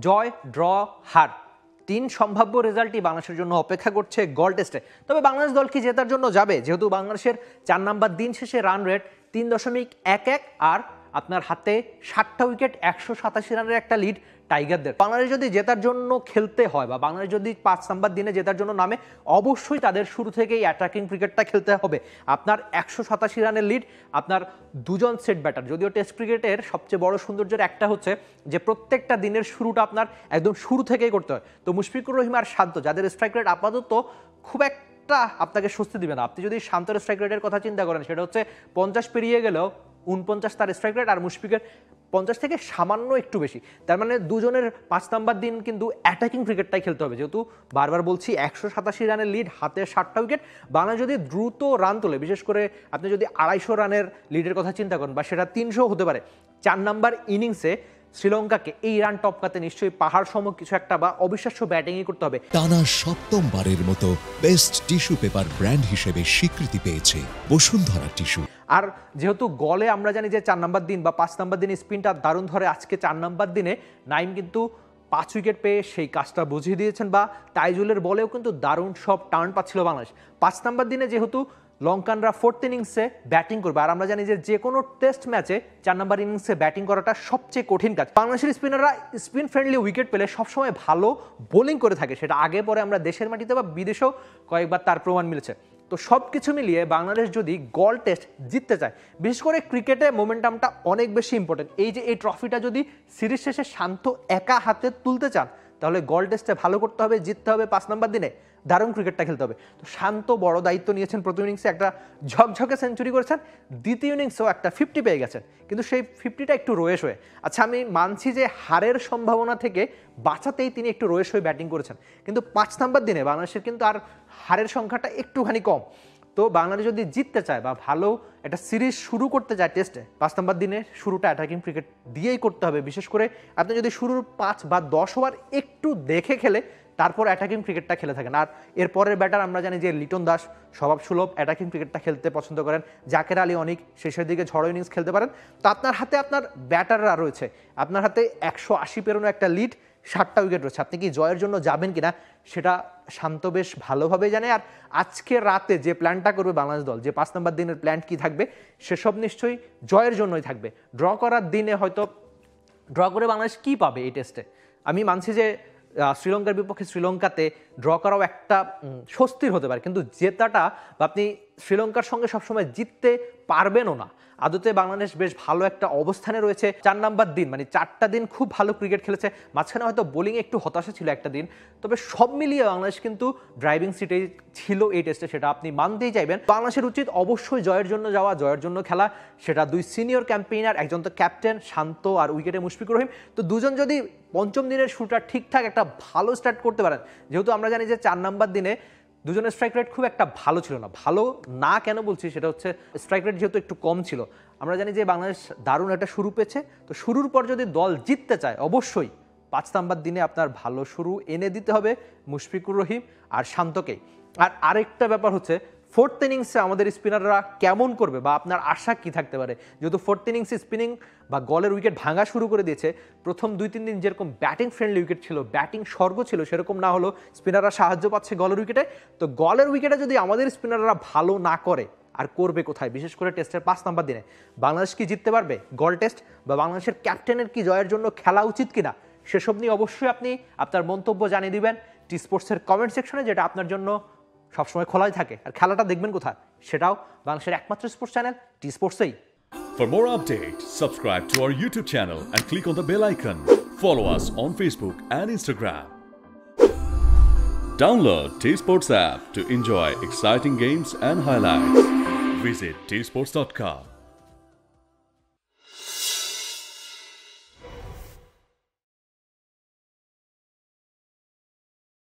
জয়, draw, হার, 3 সম্ভাব্য রেজাল্টই বাংলাদেশের জন্য অপেক্ষা করছে গল টেস্টে। তবে বাংলাদেশ দল কি জেতার জন্য যাবে? যেহেতু বাংলাদেশের 4 নাম্বার দিন শেষে রান রেট 3.11 আর আপনার হাতে 60টা উইকেট, 187 রানের একটা লিড টাইগারদের। বাংলাদেশ যদি জেতার জন্য খেলতে হয় বা বাংলাদেশ যদি 5 নাম্বার দিনে জেতার জন্য নামে, অবশ্যই তাদের শুরু থেকেই অ্যাটাকিং ক্রিকেটটা খেলতে হবে। আপনার 187 রানের লিড, আপনার দুজন সেট ব্যাটার। যদিও টেস্ট ক্রিকেটের সবচেয়ে বড় সৌন্দর্যের একটা হচ্ছে যে প্রত্যেকটা দিনের শুরুটা আপনার একদম শুরু থেকেই করতে হয়। তো মুশফিকুর রহিম আর শান্ত, যাদের স্ট্রাইক রেট আপাতত খুব একটা আপনাকে স্বস্তি দিবে না। আপনি যদি শান্তর স্ট্রাইক রেটের কথা চিন্তা করেন, সেটা হচ্ছে 50 পেরিয়ে গেলেও 49 তার স্ট্রাইক রেট, আর মুশফিকের 50 থেকে সামান্য একটু বেশি। তার মানে দুজনের 5 নাম্বার দিন কিন্তু অ্যাটাকিং ক্রিকেটটাই খেলতে হবে। যেহেতু বারবার বলছি 187 রানের লিড, হাতে 60টা উইকেট। বাংলাদেশ যদি দ্রুত রান তোলে, বিশেষ করে আপনি যদি 250 রানের লিডের কথা চিন্তা করেন বা সেটা 300 হতে পারে, 4 নাম্বার ইনিংসে শ্রীলঙ্কাকে এই রান টপকাতে নিশ্চয়ই পাহাড় সম কিছু একটা বা অবিশ্বাস্য ব্যাটিংই করতে হবে। টানা 7মবারের মতো বেস্ট টিস্যু পেপার ব্র্যান্ড হিসেবে স্বীকৃতি পেয়েছে বসুন্ধরা টিস্যু। আর যেহেতু গলে আমরা জানি যে 4 নাম্বার দিন বা 5 নাম্বার দিনে স্পিনটা দারুণ ধরে, আজকে 4 নাম্বার দিনে নাইম কিন্তু 5 উইকেট পেয়ে সেই কাজটা বুঝিয়ে দিয়েছেন, বা তাইজুলের বলেও কিন্তু দারুণ সব টার্ন পাচ্ছিল বাংলাদেশ। 5 নাম্বার দিনে যেহেতু লঙ্কানরা 4th ইনিংসে ব্যাটিং করবে, আর আমরা জানি যে কোনো টেস্ট ম্যাচে 4 নাম্বার ইনিংসে ব্যাটিং করাটা সবচেয়ে কঠিন কাজ। বাংলাদেশের স্পিনাররা স্পিন ফ্রেন্ডলি উইকেট পেলে সবসময় ভালো বোলিং করে থাকে, সেটা আগে পরে আমরা দেশের মাটিতে বা বিদেশেও কয়েকবার তার প্রমাণ মিলেছে। তো সব কিছু মিলিয়ে বাংলাদেশ যদি গল টেস্ট জিততে চায়, বিশেষ করে ক্রিকেটে মোমেন্টামটা অনেক বেশি ইম্পর্টেন্ট। এই যে এই ট্রফিটা যদি সিরিজ শেষে শান্ত একা হাতে তুলতে চান, তাহলে গল টেস্টে ভালো করতে হবে, জিততে হবে, 5 নাম্বার দিনে দারুণ ক্রিকেটটা খেলতে হবে। তো শান্ত বড় দায়িত্ব নিয়েছেন, প্রথম ইনিংসে একটা ঝকঝকে সেঞ্চুরি করেছেন, দ্বিতীয় ইনিংসেও একটা 50 পেয়ে গেছেন, কিন্তু সেই 50টা একটু রয়েস হয়ে। আচ্ছা, আমি মানছি যে হারের সম্ভাবনা থেকে বাঁচাতেই তিনি একটু রয়েস হয়ে ব্যাটিং করেছেন, কিন্তু 5 নাম্বার দিনে বাংলাদেশের কিন্তু আর হারের সংখ্যাটা একটুখানি কম। তো বাংলাদেশ যদি জিততে চায় বা ভালো একটা সিরিজ শুরু করতে চায় টেস্টে, 5 নাম্বার দিনে শুরুটা অ্যাটাকিং ক্রিকেট দিয়েই করতে হবে। বিশেষ করে আপনি যদি শুরুর 5 বা 10 ওভার একটু দেখে খেলে তারপর অ্যাটাকিং ক্রিকেটটা খেলে থাকেন। আর এরপরের ব্যাটার আমরা জানি যে লিটন দাস স্বভাব সুলভ অ্যাটাকিং ক্রিকেটটা খেলতে পছন্দ করেন, জাকের আলী অনেক শেষের দিকে ঝড়ো ইনিংস খেলতে পারেন। তো আপনার হাতে আপনার ব্যাটাররা রয়েছে, আপনার হাতে 180 পেরোনো একটা লিড, 60টা উইকেট রয়েছে। আপনি কি জয়ের জন্য যাবেন কিনা সেটা শান্ত বেশ ভালোভাবে জানে। আর আজকে রাতে যে প্ল্যানটা করবে বাংলাদেশ দল, যে 5 নাম্বার দিনের প্ল্যান কি থাকবে, সেসব নিশ্চয়ই জয়ের জন্যই থাকবে। ড্র করার দিনে হয়তো ড্র করে বাংলাদেশ কি পাবে এই টেস্টে? আমি মানছি যে শ্রীলঙ্কার বিপক্ষে শ্রীলঙ্কাতে ড্র করাও একটা স্বস্তির হতে পারে, কিন্তু জেতাটা বা আপনি শ্রীলঙ্কার সঙ্গে সবসময় জিততে পারবেনও না। আদতে বাংলাদেশ বেশ ভালো একটা অবস্থানে রয়েছে। 4 নাম্বার দিন মানে 4টা দিন খুব ভালো ক্রিকেট খেলেছে, মাঝখানে হয়তো বোলিংয়ে একটু হতাশা ছিল একটা দিন, তবে সব মিলিয়ে বাংলাদেশ কিন্তু ড্রাইভিং সিটেই ছিল এই টেস্টে, সেটা আপনি মানতেই চাইবেন। বাংলাদেশের উচিত অবশ্যই জয়ের জন্য যাওয়া, জয়ের জন্য খেলা। সেটা 2 সিনিয়র ক্যাম্পেইনার, একজন তো ক্যাপ্টেন শান্ত আর উইকেটে মুশফিকুর রহিম, তো দুজন যদি 5ম দিনের শুরুটা ঠিকঠাক একটা ভালো স্টার্ট করতে পারেন। যেহেতু আমরা জানি যে 4 নাম্বার দিনে দুজনের স্ট্রাইক রেট খুব একটা ভালো ছিল না। ভালো না কেন বলছি, সেটা হচ্ছে স্ট্রাইক রেট যেহেতু একটু কম ছিল। আমরা জানি যে বাংলাদেশ দারুণ একটা শুরু পেয়েছে, তো শুরুর পর যদি দল জিততে চায়, অবশ্যই 5 নাম্বার দিনে আপনার ভালো শুরু এনে দিতে হবে মুশফিকুর রহিম আর শান্তকেই। আর আরেকটা ব্যাপার হচ্ছে 4th ইনিংসে আমাদের স্পিনাররা কেমন করবে বা আপনার আশা কি থাকতে পারে? যেহেতু 4th ইনিংসে স্পিনিং বা গলের উইকেট ভাঙা শুরু করে দিয়েছে, প্রথম 2-3 দিন যেরকম ব্যাটিং ফ্রেন্ডলি উইকেট ছিল, ব্যাটিং স্বর্গ ছিল, সেরকম না হলো স্পিনাররা সাহায্য পাচ্ছে গলের উইকেটে। তো গলের উইকেটে যদি আমাদের স্পিনাররা ভালো না করে, আর করবে কোথায়? বিশেষ করে টেস্টের 5 নাম্বার দিনে বাংলাদেশ কি জিততে পারবে গল টেস্ট? বা বাংলাদেশের ক্যাপ্টেনের কি জয়ের জন্য খেলা উচিত কিনা, সেসব নিয়ে অবশ্যই আপনি আপনার মন্তব্য জানিয়ে দিবেন টি স্পোর্টসের কমেন্ট সেকশনে, যেটা আপনার জন্য সবসময় খোলাই থাকে। আর খেলাটা দেখবেন কোথায়? সেটাও বাংলাদেশের একমাত্র স্পোর্টস চ্যানেল টি স্পোর্টসেই। For more updates, subscribe to our YouTube channel and click on the bell icon. Follow us on Facebook and Instagram. Download T Sports app to enjoy exciting games and highlights. Visit tsports.com.